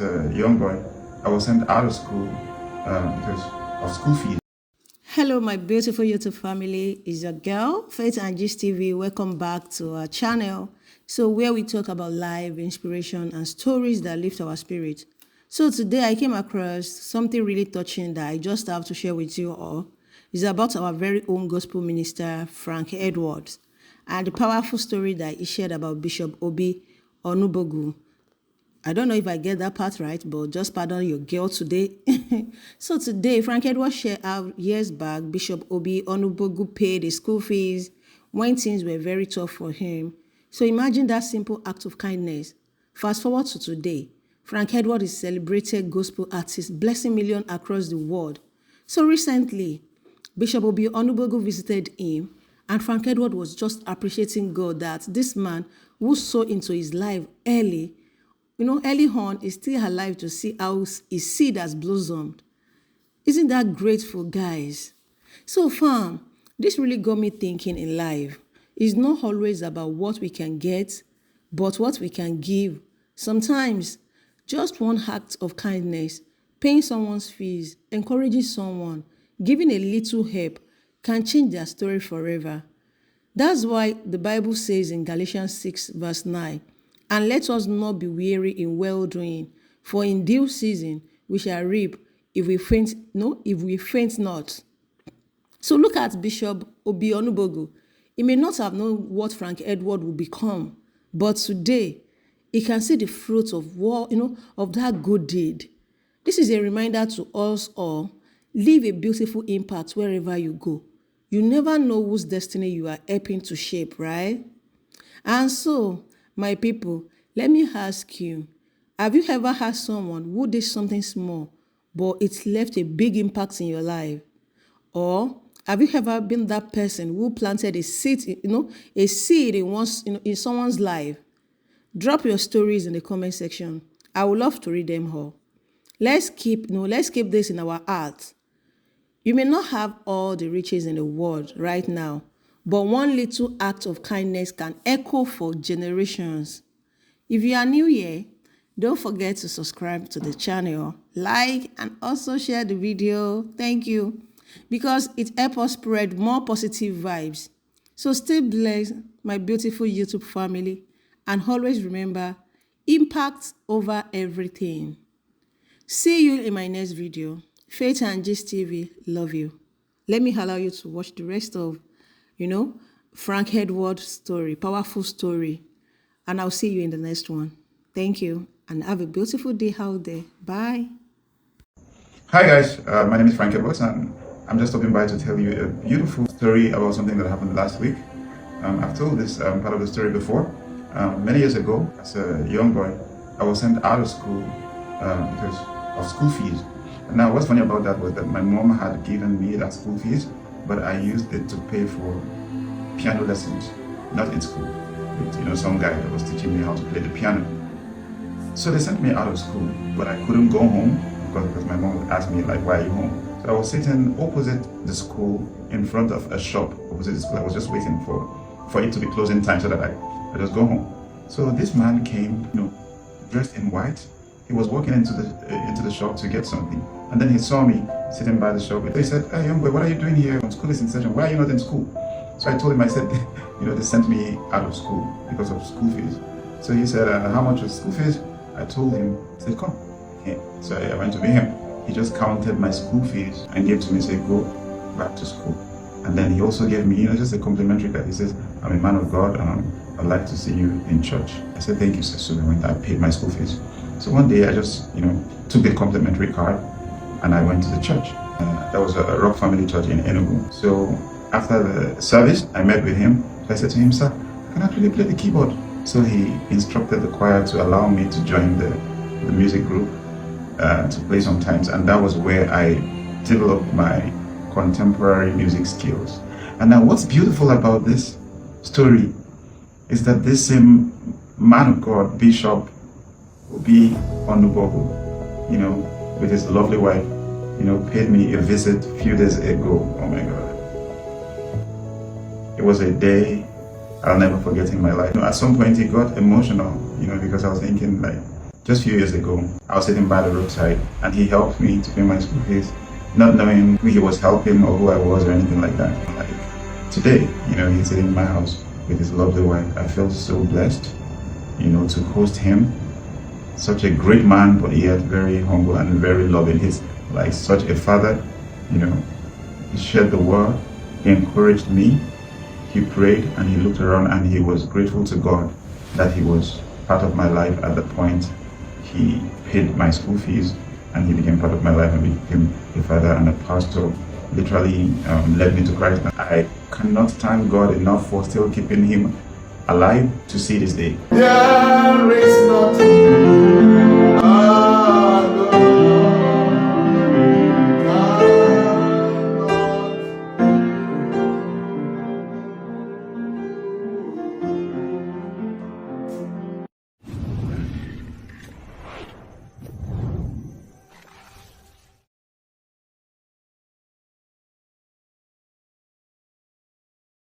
A young boy, I was sent out of school because of school fees. Hello, my beautiful YouTube family. It's your girl, Faith and Gist TV. Welcome back to our channel. So, where we talk about life, inspiration, and stories that lift our spirit. So, today I came across something really touching that I just have to share with you all. It's about our very own gospel minister, Frank Edwards, and the powerful story that he shared about Bishop Obi Onubogu. I don't know if I get that part right, but just pardon your girl today. So today, Frank Edwards shared how years back, Bishop Obi Onubogu paid his school fees when things were very tough for him. So imagine that simple act of kindness. Fast forward to today, Frank Edwards is a celebrated gospel artist, blessing millions across the world. So recently, Bishop Obi Onubogu visited him, and Frank Edwards was just appreciating God that this man who saw into his life early on is still alive to see how his seed has blossomed. Isn't that grateful, guys? So, fam, this really got me thinking in life. It's not always about what we can get, but what we can give. Sometimes, just one act of kindness, paying someone's fees, encouraging someone, giving a little help can change their story forever. That's why the Bible says in Galatians 6 verse 9, and let us not be weary in well-doing, for in due season we shall reap if we faint not. So look at Bishop Obi Onubogu. He may not have known what Frank Edward will become, but today he can see the fruit of of that good deed. This is a reminder to us all, leave a beautiful impact wherever you go. You never know whose destiny you are helping to shape, right? And so, my people, let me ask you, have you ever had someone who did something small, but it left a big impact in your life? Or have you ever been that person who planted a seed, in someone's life? Drop your stories in the comment section. I would love to read them all. Let's keep this in our hearts. You may not have all the riches in the world right now, but one little act of kindness can echo for generations. If you are new here, don't forget to subscribe to the channel, like, and also share the video. Thank you, because it helps us spread more positive vibes. So stay blessed, my beautiful YouTube family, and always remember, impact over everything. See you in my next video. Faith and Gist TV, love you. Let me allow you to watch the rest of, Frank Edwards' story, powerful story. And I'll see you in the next one. Thank you, and have a beautiful day out there. Bye. Hi guys, my name is Frank Edwards, and I'm just stopping by to tell you a beautiful story about something that happened last week. I've told this part of the story before. Many years ago, as a young boy, I was sent out of school because of school fees. Now, what's funny about that was that my mom had given me that school fees, but I used it to pay for piano lessons, not in school, with some guy that was teaching me how to play the piano. So they sent me out of school, but I couldn't go home because my mom asked me, like, why are you home? So I was sitting opposite the school, in front of a shop opposite the school. I was just waiting for it to be closing time so that I just go home. So this man came, dressed in white. He was walking into the shop to get something, and then he saw me sitting by the shop. He said, "Hey, young boy, what are you doing here? School is in session. Why are you not in school?" So I told him, I said, they sent me out of school because of school fees. So he said, "How much was school fees?" I told him. He said, "Come." Yeah. So I went to meet him. He just counted my school fees and gave to me, said, "Go back to school." And then he also gave me, just a complimentary card. He says, "I'm a man of God. I'd like to see you in church." I said, "Thank you, sir." So I paid my school fees. So one day I just, took the complimentary card and I went to the church. That was a Rock Family Church in Enugu. So after the service, I met with him. I said to him, "Sir, I can actually play the keyboard." So he instructed the choir to allow me to join the music group to play sometimes. And that was where I developed my contemporary music skills. And now what's beautiful about this story is that this same man of God, Bishop Obi Onubogu, with his lovely wife, paid me a visit a few days ago. Oh my God. It was a day I'll never forget in my life. At some point he got emotional, because I was thinking, like, Just a few years ago, I was sitting by the roadside and he helped me to pay my school fees, not knowing who he was helping or who I was or anything like that. Like today, he's sitting in my house with his lovely wife. I feel so blessed, to host him. Such a great man, but yet very humble and very loving. He's like such a father, He shared the word, he encouraged me, he prayed, and he looked around and he was grateful to God that he was part of my life at the point he paid my school fees, and he became part of my life and became a father and a pastor. Literally led me to Christ. I cannot thank God enough for still keeping him alive to see this day. There is nothing